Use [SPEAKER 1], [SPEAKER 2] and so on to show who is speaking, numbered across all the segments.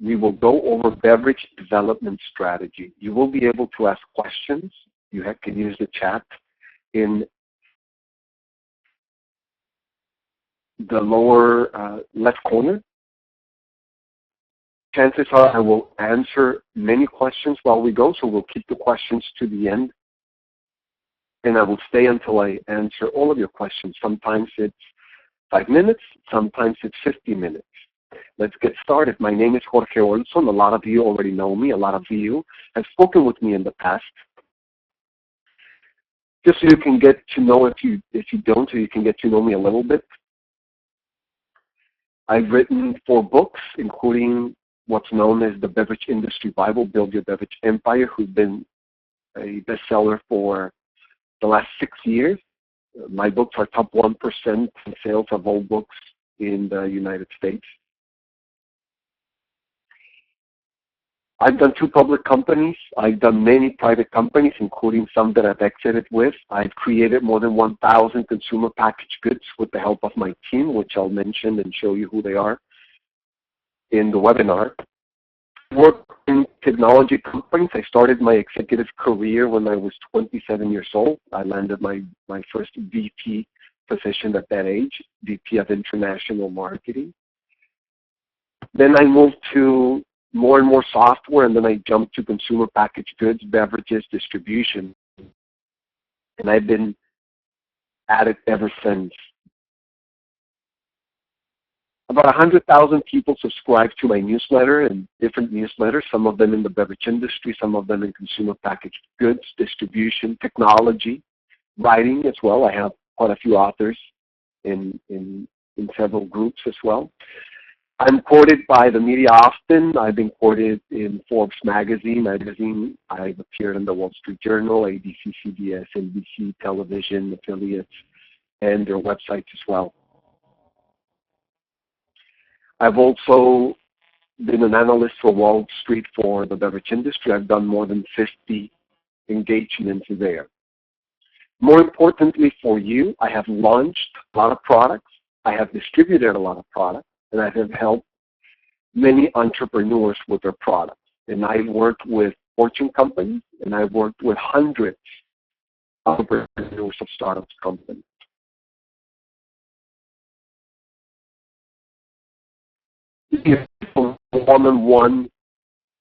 [SPEAKER 1] we will go over beverage development strategy. You will be able to ask questions. You can use the chat in the lower left corner. Chances are I will answer many questions while we go, so we'll keep the questions to the end. And I will stay until I answer all of your questions. Sometimes it's 5 minutes, sometimes it's 50 minutes. Let's get started. My name is Jorge Olson. A lot of you already know me. A lot of you have spoken with me in the past. Just so you can get to know, if you don't, so you can get to know me a little bit. I've written 4 books, including what's known as the Beverage Industry Bible, Build Your Beverage Empire, who's been a bestseller for the last 6 years. My books are top 1% in sales of all books in the United States. I've done 2 public companies. I've done many private companies, including some that I've exited with. I've created more than 1,000 consumer packaged goods with the help of my team, which I'll mention and show you who they are in the webinar. I work in technology companies. I started my executive career when I was 27 years old. I landed my first VP position at that age, VP of International Marketing. Then I moved to more and more software, and then I jumped to consumer packaged goods, beverages, distribution. And I've been at it ever since. About 100,000 people subscribe to my newsletter and different newsletters, some of them in the beverage industry, some of them in consumer packaged goods, distribution, technology, writing as well. I have quite a few authors in several groups as well. I'm quoted by the media often. I've been quoted in Forbes magazine. I've appeared in the Wall Street Journal, ABC, CBS, NBC, television, affiliates, and their websites as well. I've also been an analyst for Wall Street for the beverage industry. I've done more than 50 engagements there. More importantly for you, I have launched a lot of products. I have distributed a lot of products, and I have helped many entrepreneurs with their products. And I've worked with Fortune companies, and I've worked with hundreds of entrepreneurs of startups companies. For a one-on-one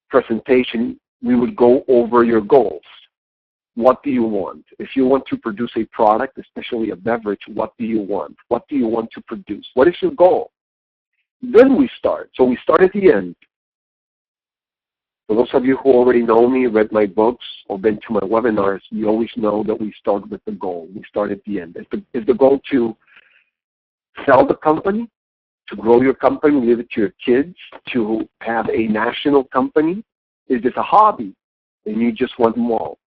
[SPEAKER 1] presentation, we would go over your goals. What do you want? If you want to produce a product, especially a beverage, what do you want? What do you want to produce? What is your goal? Then we start. So we start at the end. For those of you who already know me, read my books, or been to my webinars, you always know that we start with the goal. We start at the end. Is the goal to sell the company, to grow your company, leave it to your kids, to have a national company? Is this a hobby and you just want more?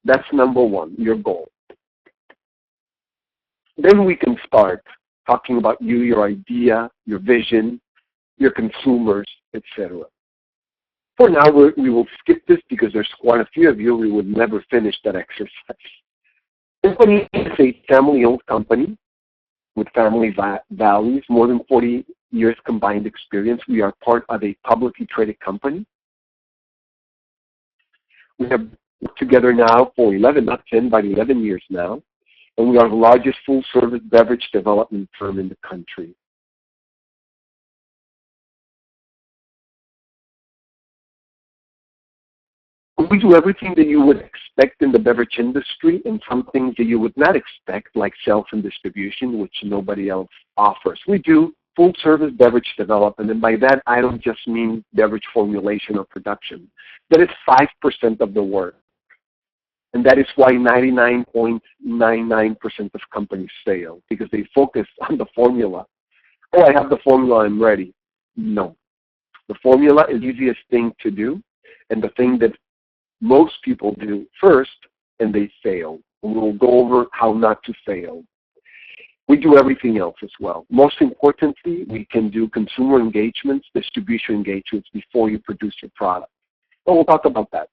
[SPEAKER 1] That's number one, your goal. Then we can start talking about you, your idea, your vision, your consumers, etc. For now, we will skip this because there's quite a few of you. We would never finish that exercise. The company is a family-owned company with family values, more than 40 years combined experience. We are part of a publicly traded company. We have worked together now for 11, not 10, but 11 years now. And we are the largest full-service beverage development firm in the country. We do everything that you would expect in the beverage industry and some things that you would not expect, like sales and distribution, which nobody else offers. We do full-service beverage development, and by that I don't just mean beverage formulation or production. That is 5% of the work. And that is why 99.99% of companies fail, because they focus on the formula. Oh, I have the formula, I'm ready. No. The formula is the easiest thing to do, and the thing that most people do first, and they fail. And we'll go over how not to fail. We do everything else as well. Most importantly, we can do consumer engagements, distribution engagements before you produce your product. But we'll talk about that.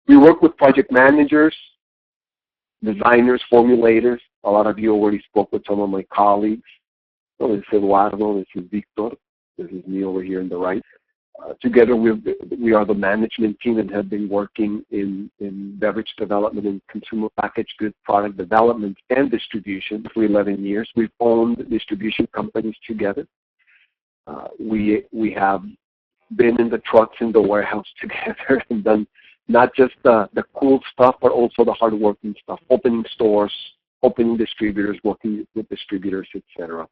[SPEAKER 1] We work with project managers, designers, formulators. A lot of you already spoke with some of my colleagues. This is Eduardo, this is Victor, this is me over here on the right. Together we are the management team and have been working in beverage development and consumer packaged goods product development and distribution for 11 years. We've owned distribution companies together. We have been in the trucks in the warehouse together and done not just the cool stuff, but also the hard-working stuff, opening stores, opening distributors, working with distributors, etc.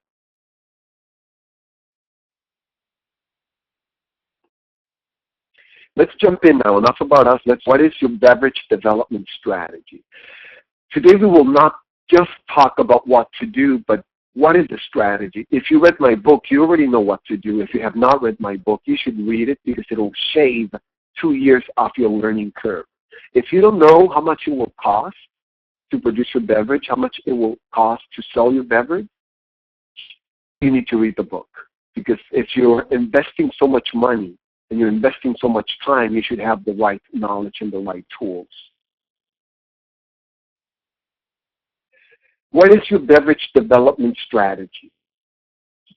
[SPEAKER 1] Let's jump in now. Enough about us. What is your beverage development strategy? Today we will not just talk about what to do, but what is the strategy? If you read my book, you already know what to do. If you have not read my book, you should read it because it will shave 2 years off your learning curve. If you don't know how much it will cost to produce your beverage, how much it will cost to sell your beverage, you need to read the book. Because if you're investing so much money and you're investing so much time, you should have the right knowledge and the right tools. What is your beverage development strategy?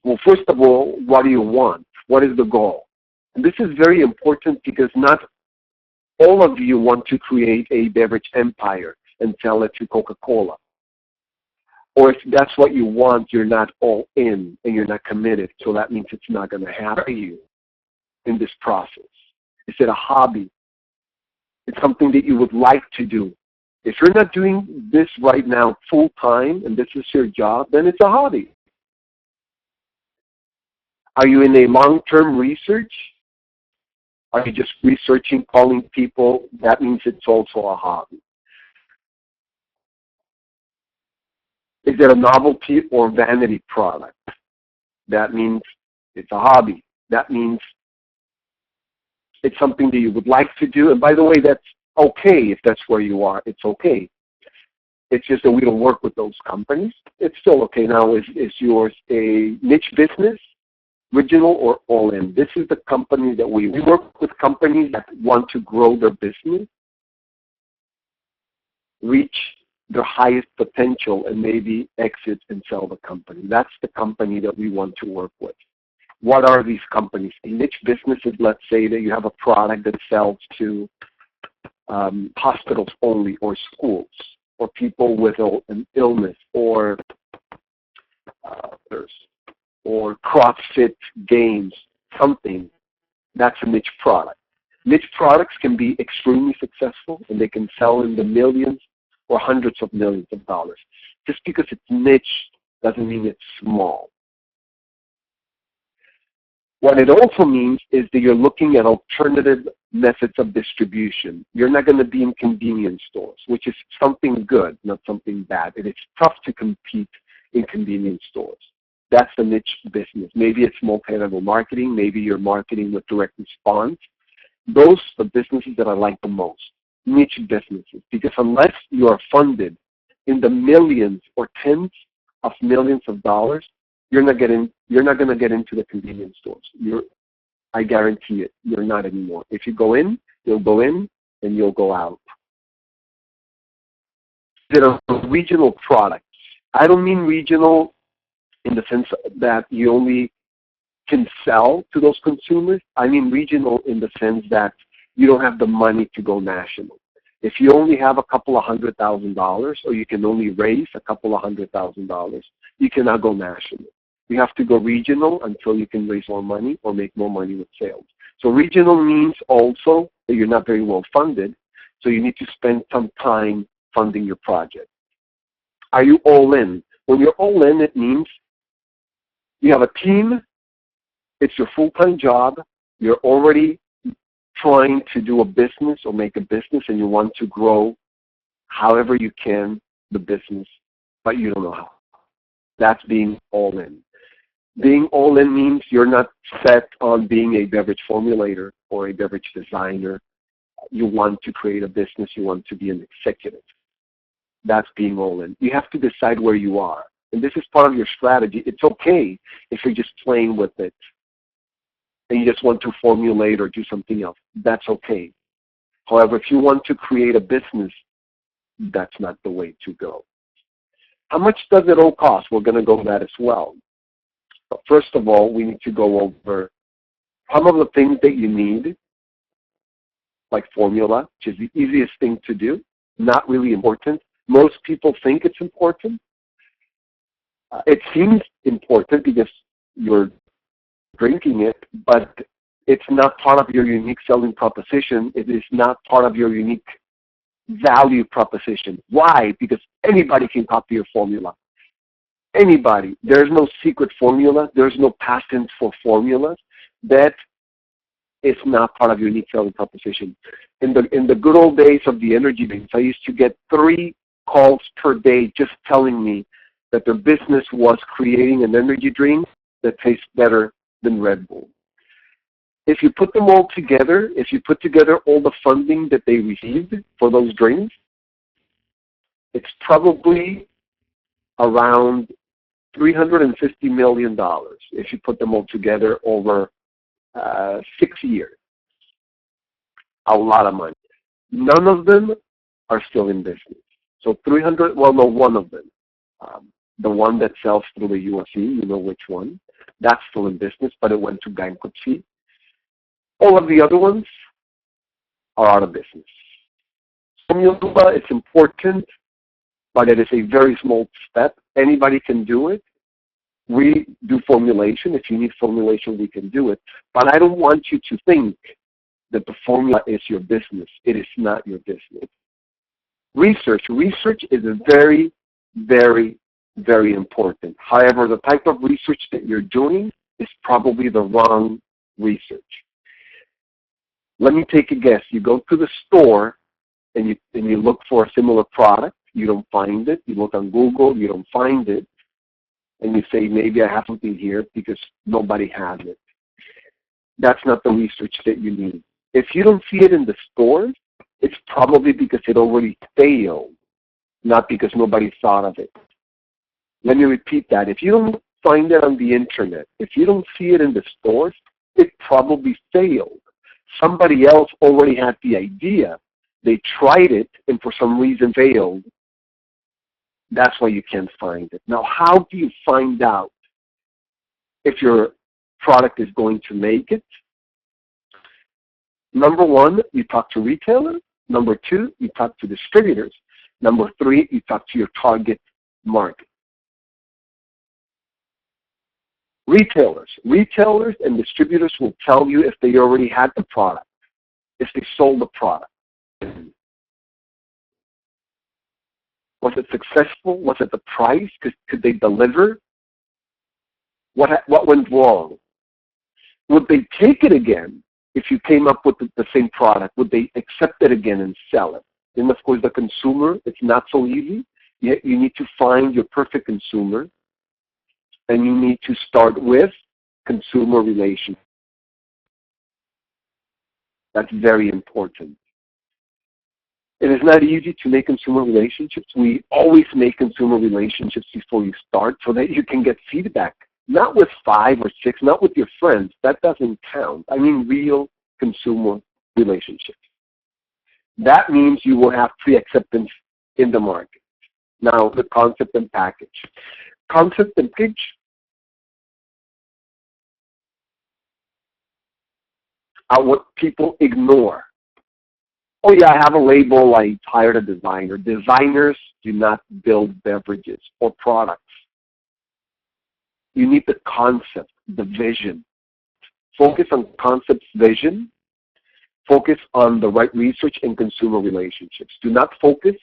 [SPEAKER 1] Well, first of all, what do you want? What is the goal? And this is very important because not all of you want to create a beverage empire and sell it to Coca-Cola. Or if that's what you want, you're not all in and you're not committed. So that means it's not going to happen for you in this process. Is it a hobby? It's something that you would like to do. If you're not doing this right now full time and this is your job, then it's a hobby. Are you in a long-term research? Are you just researching, calling people? That means it's also a hobby. Is it a novelty or vanity product? That means it's a hobby. That means it's something that you would like to do. And by the way, that's okay if that's where you are. It's okay. It's just that we don't work with those companies. It's still okay. Now, is yours a niche business, regional or all-in? This is the company that we work with companies that want to grow their business, reach their highest potential, and maybe exit and sell the company. That's the company that we want to work with. What are these companies? A niche business is, let's say that you have a product that sells to hospitals only, or schools, or people with an illness, or CrossFit games, something. That's a niche product. Niche products can be extremely successful, and they can sell in the millions or hundreds of millions of dollars. Just because it's niche doesn't mean it's small. What it also means is that you're looking at alternative methods of distribution. You're not going to be in convenience stores, which is something good, not something bad. And it's tough to compete in convenience stores. That's the niche business. Maybe it's multi-level marketing. Maybe you're marketing with direct response. Those are the businesses that I like the most, niche businesses. Because unless you are funded in the millions or tens of millions of dollars, you're not going to get into the convenience stores. I guarantee it, you're not anymore. If you go in, you'll go in and you'll go out. There are regional products. I don't mean regional in the sense that you only can sell to those consumers. I mean regional in the sense that you don't have the money to go national. If you only have a couple of $100,000, or you can only raise a couple of $100,000, you cannot go national. You have to go regional until you can raise more money or make more money with sales. So regional means also that you're not very well funded, so you need to spend some time funding your project. Are you all in? When you're all in, it means you have a team, it's your full-time job, you're already trying to do a business or make a business, and you want to grow however you can the business, but you don't know how. That's being all in. Being all in means you're not set on being a beverage formulator or a beverage designer. You want to create a business. You want to be an executive. That's being all in. You have to decide where you are. And this is part of your strategy. It's okay if you're just playing with it and you just want to formulate or do something else. That's okay. However, if you want to create a business, that's not the way to go. How much does it all cost? We're going to go to that as well. But first of all, we need to go over some of the things that you need, like formula, which is the easiest thing to do, not really important. Most people think it's important. It seems important because you're drinking it, but it's not part of your unique selling proposition. It is not part of your unique value proposition. Why? Because anybody can copy your formula. Anybody. There's no secret formula. There's no patents for formulas. That is not part of your unique selling proposition. In the good old days of the energy drinks, I used to get 3 calls per day just telling me that their business was creating an energy drink that tastes better than Red Bull. If you put them all together, if you put together all the funding that they received for those drinks, it's probably around $350 million if you put them all together over 6 years. A lot of money. None of them are still in business. So 300, well, no, one of them. The one that sells through the UFC, you know which one. That's still in business, but it went to bankruptcy. All of the other ones are out of business. Formula, it's important, but it is a very small step. Anybody can do it. We do formulation. If you need formulation, we can do it. But I don't want you to think that the formula is your business. It is not your business. Research is very, very, very important. However, the type of research that you're doing is probably the wrong research. Let me take a guess. You go to the store and you look for a similar product. You don't find it. You look on Google. You don't find it. And you say, maybe I have something here because nobody has it. That's not the research that you need. If you don't see it in the stores, it's probably because it already failed, not because nobody thought of it. Let me repeat that. If you don't find it on the internet, if you don't see it in the stores, it probably failed. Somebody else already had the idea. They tried it and for some reason failed. That's why you can't find it. Now, how do you find out if your product is going to make it? Number 1, you talk to retailers. Number 2, you talk to distributors. Number 3, you talk to your target market. Retailers and distributors will tell you if they already had the product, if they sold the product. Was it successful? Was it the price? Could they deliver? What went wrong? Would they take it again if you came up with the same product? Would they accept it again and sell it? And of course, the consumer, it's not so easy. You need to find your perfect consumer, and you need to start with consumer relations. That's very important. It is not easy to make consumer relationships. We always make consumer relationships before you start so that you can get feedback. Not with 5 or 6, not with your friends. That doesn't count. I mean real consumer relationships. That means you will have pre-acceptance in the market. Now, the concept and package. Concept and package are what people ignore. Oh yeah, I have a label, I hired a designer. Designers do not build beverages or products. You need the concept, the vision. Focus on concept's vision. Focus on the right research and consumer relationships. Do not focus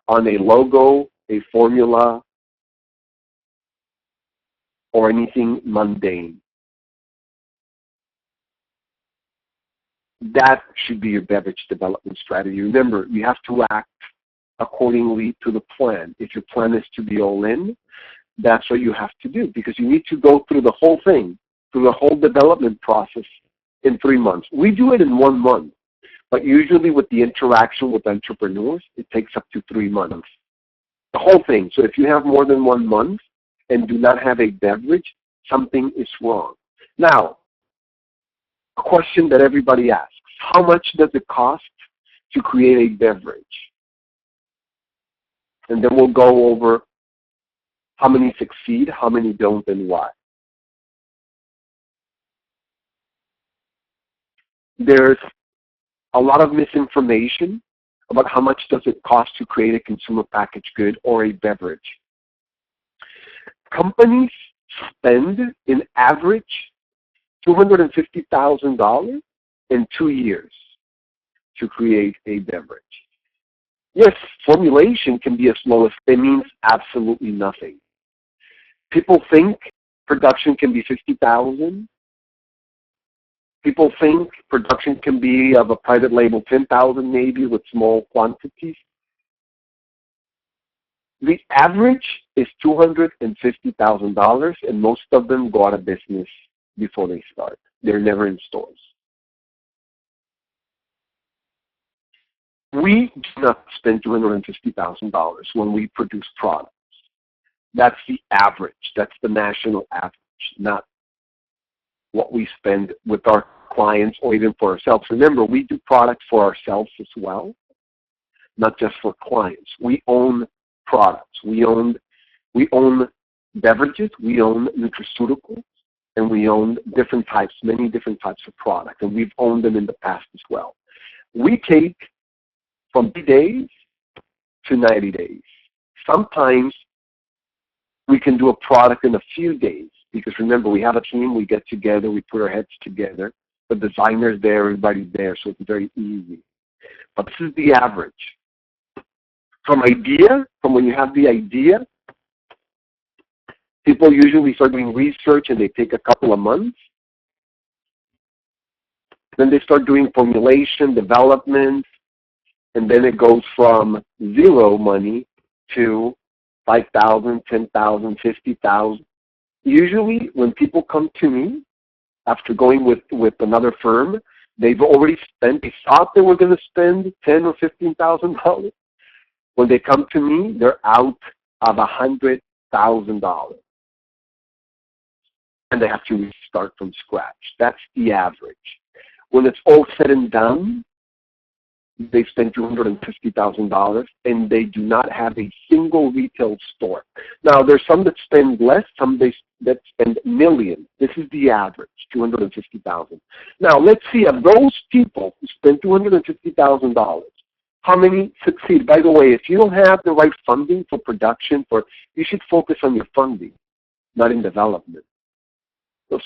[SPEAKER 1] on a logo, a formula, or anything mundane. That should be your beverage development strategy. Remember, you have to act accordingly to the plan. If your plan is to be all in, that's what you have to do, because you need to go through the whole thing, through the whole development process in 3 months. We do it in 1 month, but usually with the interaction with entrepreneurs, it takes up to 3 months. The whole thing. So if you have more than 1 month and do not have a beverage, something is wrong. Now, a question that everybody asks, how much does it cost to create a beverage? And then we'll go over how many succeed, how many don't, and why. There's a lot of misinformation about how much does it cost to create a consumer packaged good or a beverage. Companies spend, in average, $250,000 in 2 years to create a beverage. Yes, formulation can be as low as, it means absolutely nothing. People think production can be 50,000. People think production can be of a private label 10,000 maybe with small quantities. The average is $250,000, and most of them go out of business before they start. They're never in stores. We do not spend $250,000 when we produce products. That's the average. That's the national average, not what we spend with our clients or even for ourselves. Remember, we do products for ourselves as well, not just for clients. We own products. We own beverages, we own nutraceuticals, and we own different types, many different types of products, and we've owned them in the past as well. We take from 3 days to 90 days. Sometimes we can do a product in a few days because remember, we have a team, we get together, we put our heads together, the designer's there, everybody's there, so it's very easy. But this is the average. From when you have the idea, people usually start doing research and they take a couple of months. Then they start doing formulation, development, and then it goes from zero money to 5,000, 10,000, 50,000. Usually when people come to me after going with another firm, they've already spent, they thought they were going to spend $10,000 or $15,000. When they come to me, they're out of $100,000. And they have to restart from scratch. That's the average. When it's all said and done, they spend $250,000 and they do not have a single retail store. Now, there's some that spend less, some that spend millions. This is the average, $250,000. Now, let's see, of those people who spend $250,000, how many succeed? By the way, if you don't have the right funding for production, you should focus on your funding, not in development. So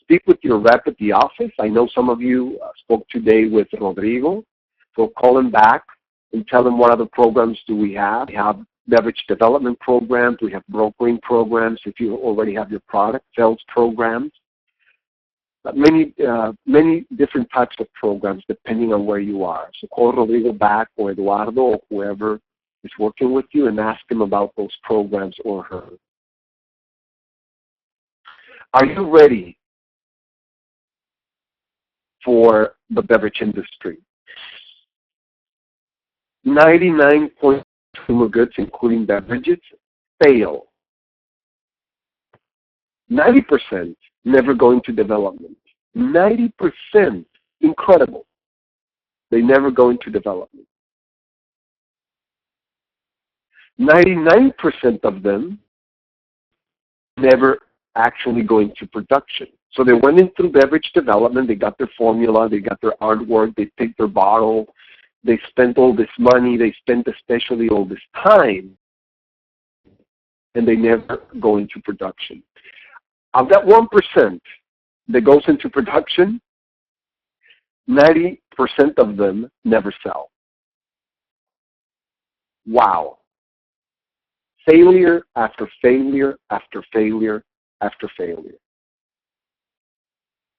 [SPEAKER 1] speak with your rep at the office. I know some of you spoke today with Rodrigo. So call him back and tell him what other programs do we have. We have beverage development programs. We have brokering programs if you already have your product, sales programs. Many different types of programs depending on where you are. So call Rodrigo back or Eduardo or whoever is working with you and ask him about those programs or her. Are you ready for the beverage industry? 99% of consumer goods, including beverages, fail. 90% never go into development. 90%, incredible. They never go into development. 99% of them never actually go into production. So they went in through beverage development, they got their formula, they got their artwork, they picked their bottle, they spent all this money, they spent especially all this time, and they never go into production. Of that 1% that goes into production, 90% of them never sell. Wow. Failure after failure after failure after failure.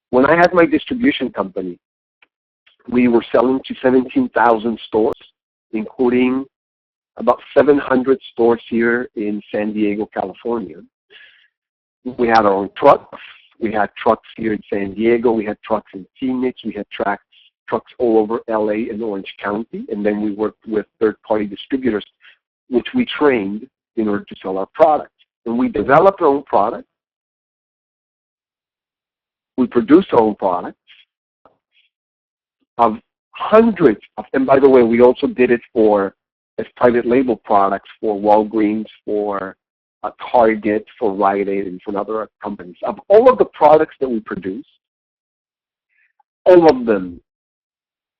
[SPEAKER 1] When I had my distribution company, we were selling to 17,000 stores, including about 700 stores here in San Diego, California. We had our own trucks. We had trucks here in San Diego. We had trucks in Phoenix. We had trucks all over LA and Orange County. And then we worked with third-party distributors, which we trained in order to sell our products. And we developed our own product. We produced our own products of hundreds of, and by the way, we also did it as private label products for Walgreens, for Target, for Rite Aid, and for other companies. Of all of the products that we produced, All of them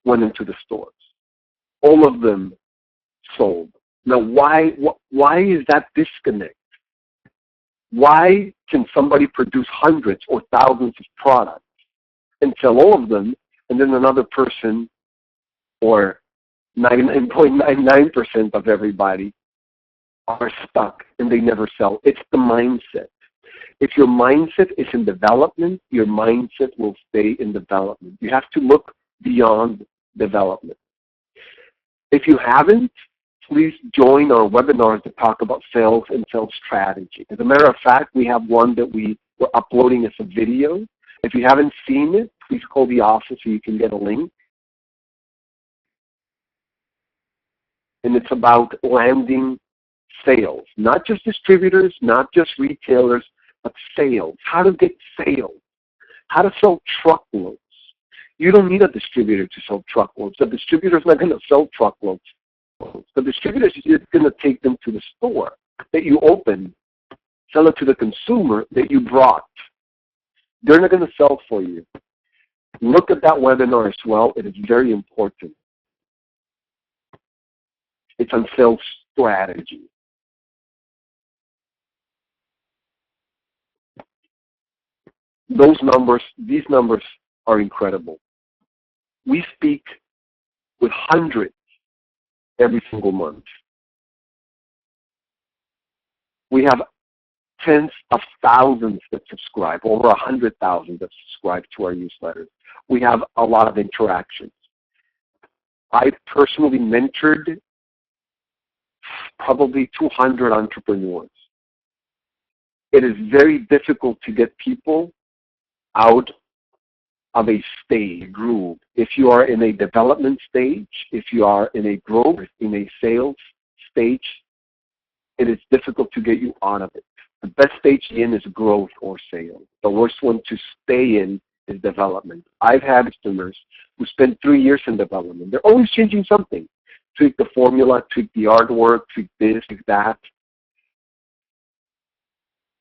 [SPEAKER 1] went into the stores. All of them sold. Now, why is that disconnect? Why can somebody produce hundreds or thousands of products and sell all of them, and then another person, or 99.99% of everybody, are stuck and they never sell? It's the mindset. If your mindset is in development, your mindset will stay in development. You have to look beyond development. If you haven't, please join our webinars to talk about sales and sales strategy. As a matter of fact, we have one that we're uploading as a video. If you haven't seen it, please call the office so you can get a link. And it's about landing sales, not just distributors, not just retailers, but sales. How to get sales, how to sell truckloads. You don't need a distributor to sell truckloads. The distributor's not going to sell truckloads. The distributor is just going to take them to the store that you opened, sell it to the consumer that you brought. They're not going to sell for you. Look at that webinar as well. It is very important. It's on sales strategy. These numbers are incredible. We speak with hundreds every single month. We have tens of thousands that subscribe, over 100,000 that subscribe to our newsletters. We have a lot of interactions. I personally mentored probably 200 entrepreneurs. It is very difficult to get people out of a stage, groove. If you are in a development stage, if you are in a growth, in a sales stage, it is difficult to get you out of it. The best stage in is growth or sales. The worst one to stay in is development. I've had customers who spend 3 years in development. They're always changing something. Tweak the formula, tweak the artwork, tweak this, tweak that.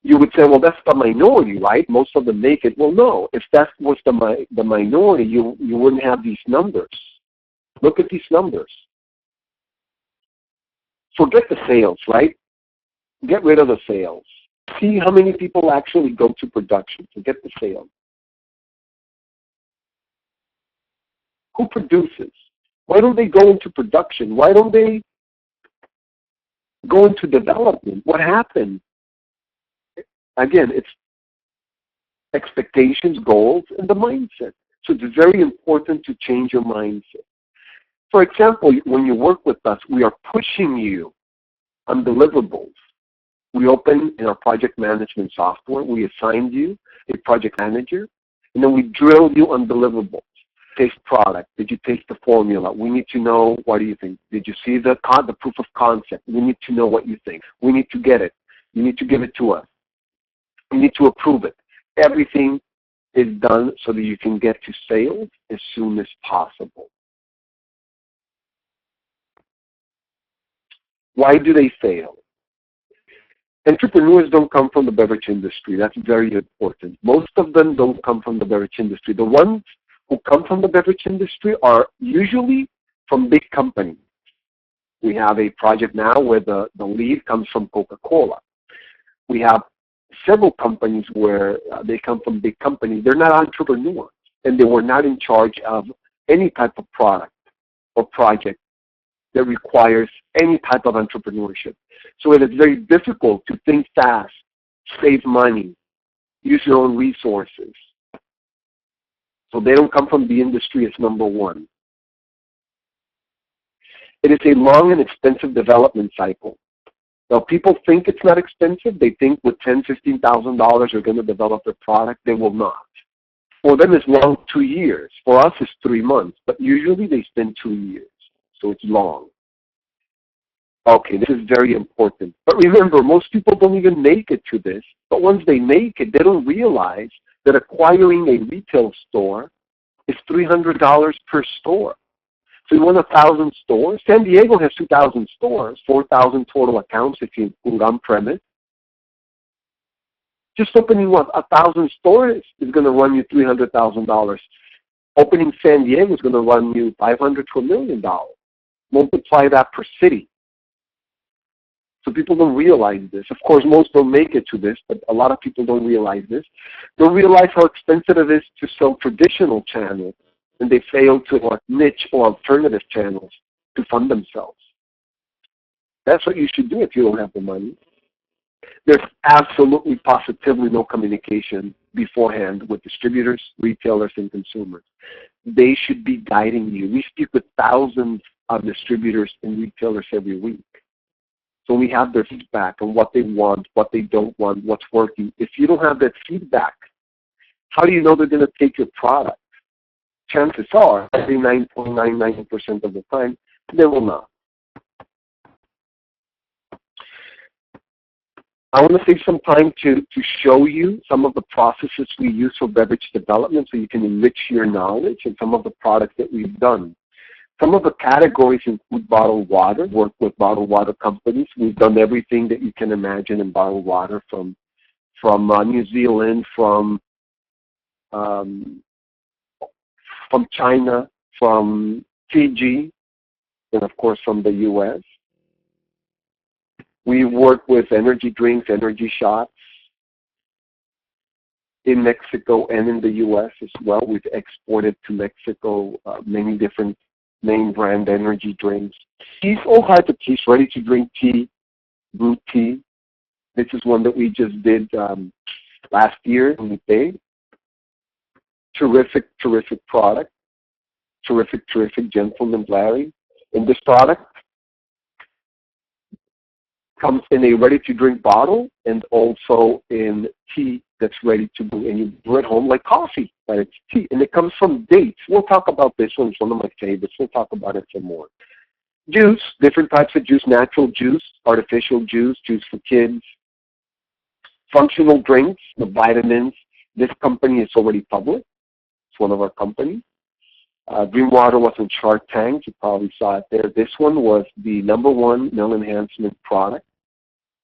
[SPEAKER 1] You would say, well, that's the minority, right? Most of them make it. Well, no. If that was the minority, you wouldn't have these numbers. Look at these numbers. Forget the sales, right? Get rid of the sales. See how many people actually go to production. Forget the sales. Who produces? Why don't they go into production? Why don't they go into development? What happened? Again, it's expectations, goals, and the mindset. So it's very important to change your mindset. For example, when you work with us, we are pushing you on deliverables. We open in our project management software, we assigned you a project manager, and then we drill you on deliverables. Taste product. Did you taste the formula? We need to know, what do you think? Did you see the proof of concept? We need to know what you think. We need to get it. You need to give it to us. We need to approve it. Everything is done so that you can get to sales as soon as possible. Why do they fail? Entrepreneurs don't come from the beverage industry. That's very important. Most of them don't come from the beverage industry. The ones who come from the beverage industry are usually from big companies. We have a project now where the lead comes from Coca-Cola. We have several companies where they come from big companies. They're not entrepreneurs, and they were not in charge of any type of product or project that requires any type of entrepreneurship. So it is very difficult to think fast, save money, use your own resources. So they don't come from the industry as number one. It is a long and expensive development cycle. Now, people think it's not expensive. They think with $10,000, $15,000 they're going to develop their product. They will not. For them, it's long, 2 years. For us, it's 3 months. But usually, they spend 2 years. So it's long. Okay, this is very important. But remember, most people don't even make it to this. But once they make it, they don't realize that acquiring a retail store is $300 per store. So you want 1,000 stores. San Diego has 2,000 stores, 4,000 total accounts if you include on-premise. Just opening 1,000 stores is going to run you $300,000. Opening San Diego is going to run you $500 to $1 million. Multiply that per city. So people don't realize this. Of course, most don't make it to this, but a lot of people don't realize this. Don't realize how expensive it is to sell traditional channels, and they fail to niche or alternative channels to fund themselves. That's what you should do if you don't have the money. There's absolutely, positively no communication beforehand with distributors, retailers, and consumers. They should be guiding you. We speak with thousands of distributors and retailers every week. So we have their feedback on what they want, what they don't want, what's working. If you don't have that feedback, how do you know they're going to take your product? Chances are, 99.99% of the time, they will not. I want to save some time to show you some of the processes we use for beverage development so you can enrich your knowledge and some of the products that we've done. Some of the categories include bottled water, work with bottled water companies. We've done everything that you can imagine in bottled water from New Zealand, from China, from Fiji, and of course from the U.S. We work with energy drinks, energy shots in Mexico and in the U.S. as well. We've exported to Mexico many different name brand energy drinks. Teas, all types of teas, ready-to-drink tea, brewed tea. This is one that we just did last year in Winnipeg. Terrific, terrific product. Terrific, terrific gentleman, Larry. And this product comes in a ready-to-drink bottle and also in tea that's ready to brew. And you brew at home like coffee, but it's tea. And it comes from dates. We'll talk about this one. It's one of my favorites. We'll talk about it some more. Juice, different types of juice, natural juice, artificial juice, juice for kids. Functional drinks, the vitamins. This company is already public. It's one of our companies. Green Water was in Shark Tank. You probably saw it there. This one was the #1 meal enhancement product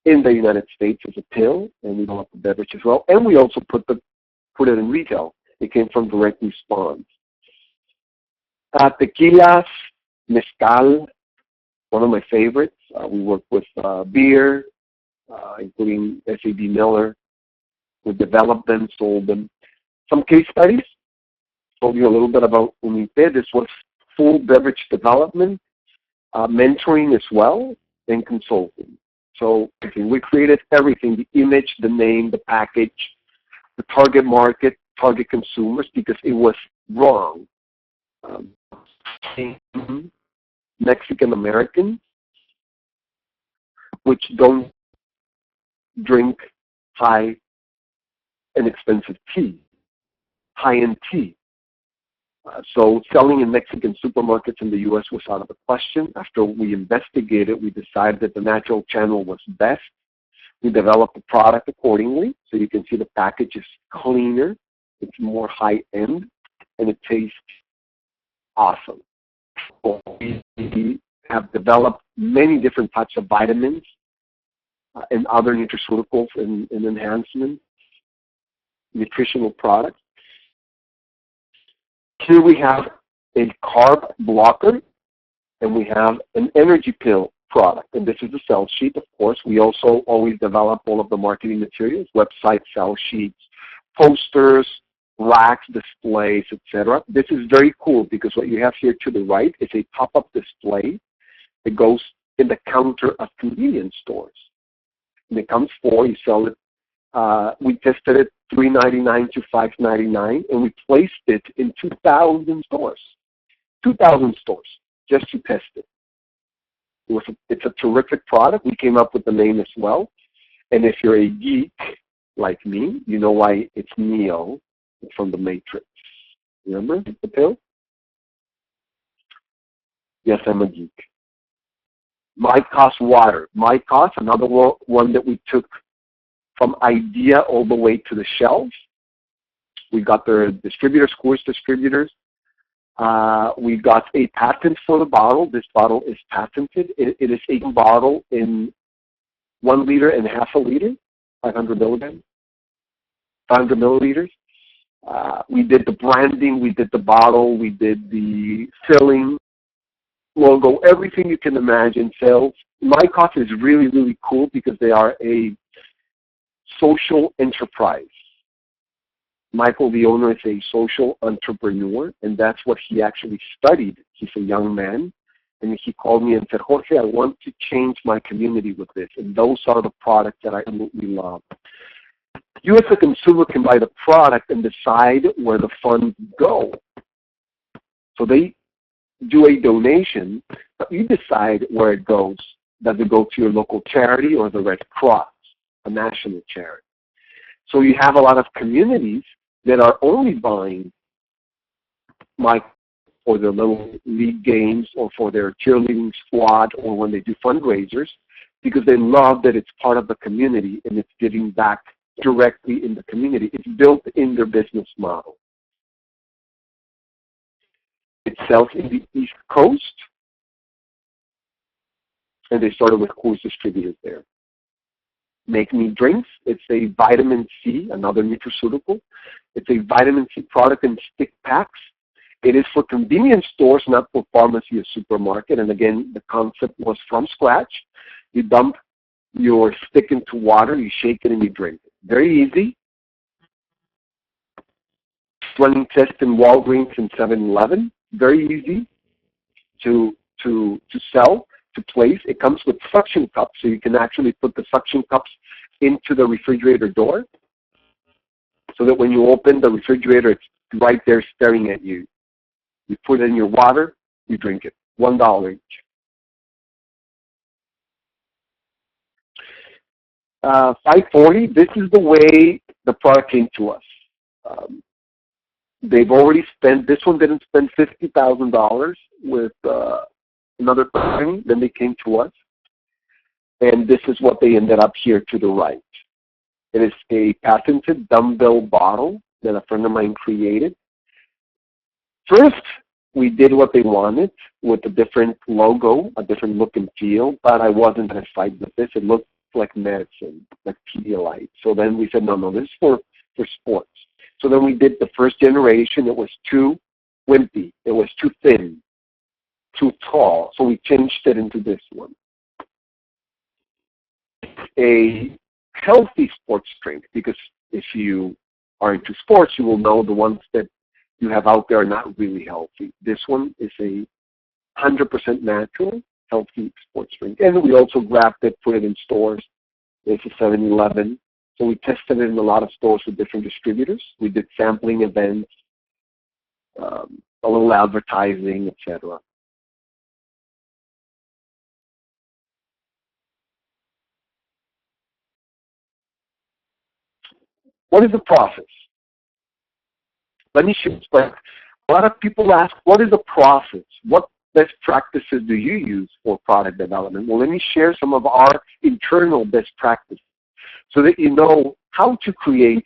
[SPEAKER 1] in the United States as a pill, and we developed the beverage as well. And we also put it in retail. It came from direct response. Tequilas, mezcal, one of my favorites. We work with beer, including SAB Miller. We developed them, sold them. Some case studies. Told you a little bit about Unipe. This was full beverage development, mentoring as well, and consulting. So we created everything, the image, the name, the package, the target market, target consumers, because it was wrong. Mexican Americans, which don't drink high and expensive tea, high-end tea. So selling in Mexican supermarkets in the U.S. was out of the question. After we investigated, we decided that the natural channel was best. We developed the product accordingly. So you can see the package is cleaner, it's more high-end, and it tastes awesome. So we have developed many different types of vitamins and other nutraceuticals and enhancements, nutritional products. Here we have a carb blocker, and we have an energy pill product. And this is the sell sheet, of course. We also always develop all of the marketing materials, website sell sheets, posters, racks, displays, etc. This is very cool because what you have here to the right is a pop-up display that goes in the counter of convenience stores. And it comes you sell it. We tested it $3.99 to $5.99, and we placed it in 2,000 stores. 2,000 stores just to test it. It's a terrific product. We came up with the name as well. And if you're a geek like me, you know why it's Neo. It's from the Matrix. Remember the pill? Yes, I'm a geek. Mycos water. Mycos, another one that we took from idea all the way to the shelves. We got their distributors, course distributors. We got a patent for the bottle. This bottle is patented. It is a bottle in 1 liter and half a liter, 500 milligrams, 500 milliliters. We did the branding, we did the bottle, we did the filling, logo, everything you can imagine, sales. My coffee is really, really cool because they are a social enterprise. Michael, the owner, is a social entrepreneur, and that's what he actually studied. He's a young man, and he called me and said, Jorge, I want to change my community with this, and those are the products that I absolutely love. You as a consumer can buy the product and decide where the funds go. So they do a donation, but you decide where it goes. Does it go to your local charity or the Red Cross, a national charity? So you have a lot of communities that are only buying for their little league games or for their cheerleading squad or when they do fundraisers because they love that it's part of the community and it's giving back directly in the community. It's built in their business model. It sells in the East Coast, and they started with Coors distributors there. Make Me Drinks, it's a vitamin C, another nutraceutical. It's a vitamin C product in stick packs. It is for convenience stores, not for pharmacy or supermarket. And again, the concept was from scratch. You dump your stick into water, you shake it, and you drink it. Very easy. Running tests in Walgreens and 7-Eleven. Very easy to sell, to place. It comes with suction cups, so you can actually put the suction cups into the refrigerator door so that when you open the refrigerator, it's right there staring at you. You put it in your water, you drink it. $1 each. $5.40, this is the way the product came to us. They've already spent, this one didn't spend $50,000 with another company, then they came to us. And this is what they ended up here to the right. It is a patented dumbbell bottle that a friend of mine created. First, we did what they wanted with a different logo, a different look and feel, but I wasn't satisfied with this. It looked like medicine, like Pedialyte. So then we said, no, this is for sports. So then we did the first generation. It was too wimpy. It was too thin, too tall. So we changed it into this one. A healthy sports drink, because if you are into sports, you will know the ones that you have out there are not really healthy. This one is a 100% natural, healthy sports drink. And we also grabbed it, put it in stores. It's a 7-Eleven. So we tested it in a lot of stores with different distributors. We did sampling events, a little advertising, etc. What is the process? Let me explain. A lot of people ask, what is the process? What best practices do you use for product development? Well, let me share some of our internal best practices so that you know how to create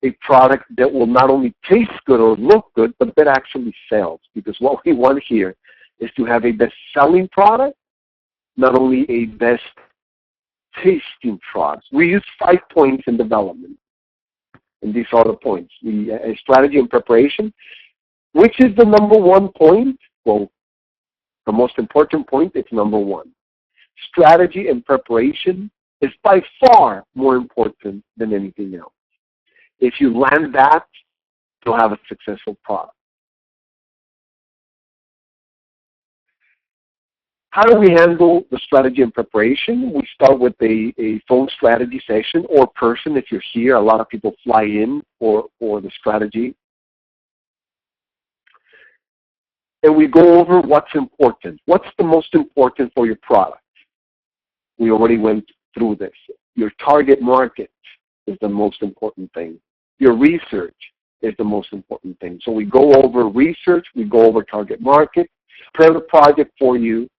[SPEAKER 1] a product that will not only taste good or look good, but that actually sells. Because what we want here is to have a best-selling product, not only a best-tasting product. We use 5 points in development. And these are the points. A strategy and preparation. Which is the number one point? Well, the most important point, it's number one. Strategy and preparation is by far more important than anything else. If you land that, you'll have a successful product. How do we handle the strategy and preparation? We start with a phone strategy session or person. If you're here, a lot of people fly in for the strategy. And we go over what's important. What's the most important for your product? We already went through this. Your target market is the most important thing. Your research is the most important thing. So we go over research, we go over target market, prepare the project for you.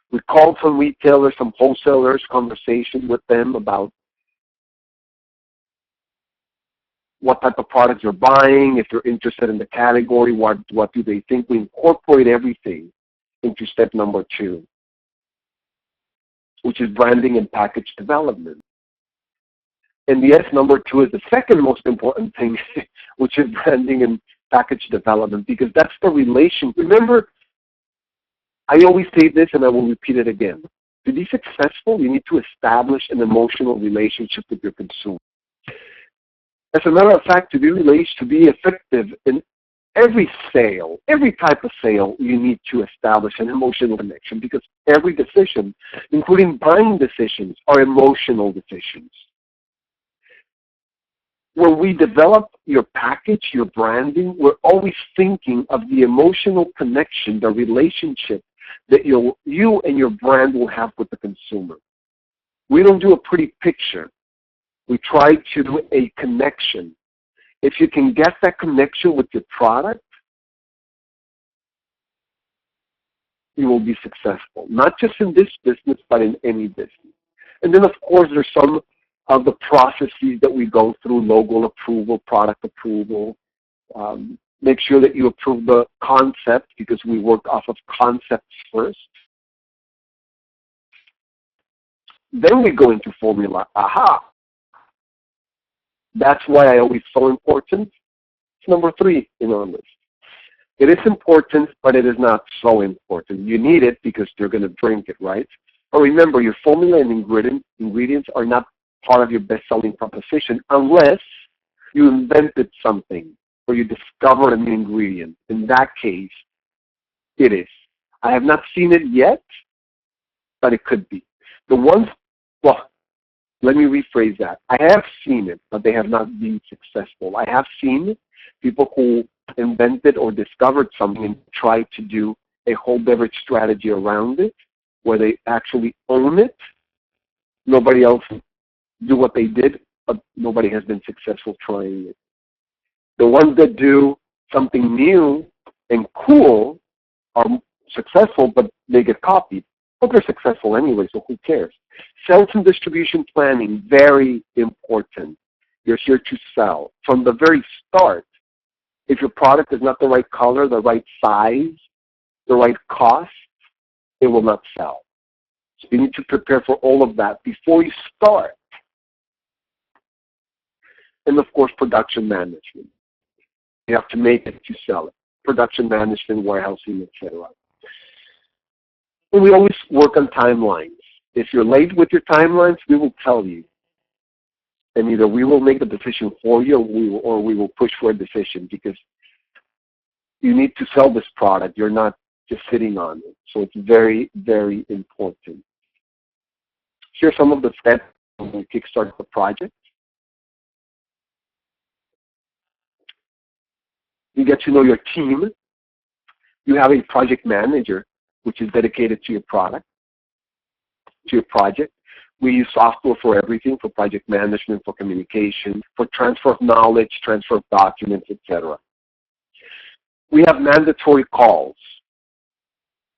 [SPEAKER 1] We call some retailers, some wholesalers, conversation with them about what type of products you're buying, if you're interested in the category, what do they think. We incorporate everything into step number 2, which is branding and package development. And the S, number 2, is the second most important thing, which is branding and package development, because that's the relation. Remember, I always say this and I will repeat it again. To be successful, you need to establish an emotional relationship with your consumer. As a matter of fact, to be effective in every sale, every type of sale, you need to establish an emotional connection, because every decision, including buying decisions, are emotional decisions. When we develop your package, your branding, we're always thinking of the emotional connection, the relationship that you and your brand will have with the consumer. We don't do a pretty picture. We try to do a connection. If you can get that connection with your product, you will be successful, not just in this business, but in any business. And then, of course, there's some of the processes that we go through: logo approval, product approval. Make sure that you approve the concept, because we work off of concepts first. Then we go into formula. Aha! That's why I always so important. It's number 3 in our list. It is important, but it is not so important. You need it because you're going to drink it, right? But remember, your formula and ingredients are not part of your best-selling proposition unless you invented something or you discovered a new ingredient. In that case, it is. I have not seen it yet, but it could be. Let me rephrase that. I have seen it, but they have not been successful. I have seen people who invented or discovered something and tried to do a whole beverage strategy around it, where they actually own it. Nobody else do what they did, but nobody has been successful trying it. The ones that do something new and cool are successful, but they get copied. But they're successful anyway, so who cares? Sales and distribution planning, very important. You're here to sell. From the very start, if your product is not the right color, the right size, the right cost, it will not sell. So you need to prepare for all of that before you start. And of course, production management. You have to make it to sell it. Production management, warehousing, etc. And we always work on timelines. If you're late with your timelines, we will tell you. And either we will make the decision for you, or we will push for a decision, because you need to sell this product. You're not just sitting on it. So it's very, very important. Here are some of the steps when we kickstart the project. You get to know your team. You have a project manager, which is dedicated to your product, to your project. We use software for everything, for project management, for communication, for transfer of knowledge, transfer of documents, etc. We have mandatory calls,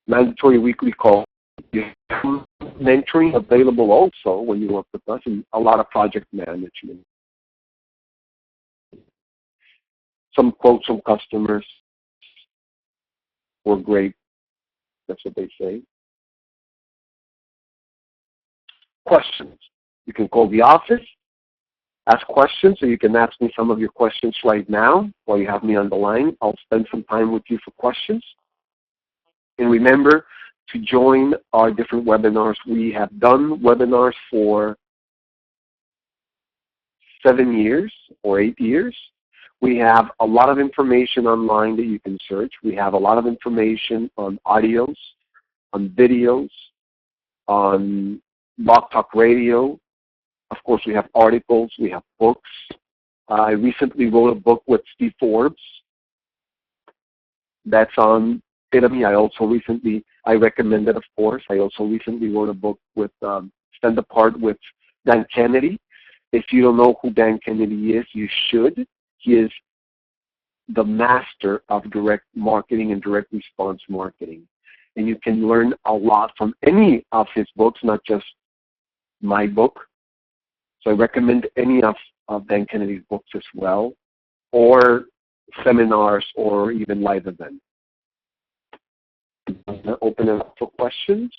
[SPEAKER 1] mandatory weekly calls. You have mentoring available also when you work with us, and a lot of project management. Some quotes from customers were great. That's what they say. Questions. You can call the office, ask questions, or you can ask me some of your questions right now while you have me on the line. I'll spend some time with you for questions. And remember to join our different webinars. We have done webinars for 7 years or 8 years. We have a lot of information online that you can search. We have a lot of information on audios, on videos, on Blog Talk Radio. Of course, we have articles. We have books. I recently wrote a book with Steve Forbes. That's on Italy. I recommend it, of course. I also recently wrote a book with Stand Apart with Dan Kennedy. If you don't know who Dan Kennedy is, you should. He is the master of direct marketing and direct response marketing. And you can learn a lot from any of his books, not just my book. So I recommend any of Dan Kennedy's books as well, or seminars, or even live events. I'm going to open it up for questions.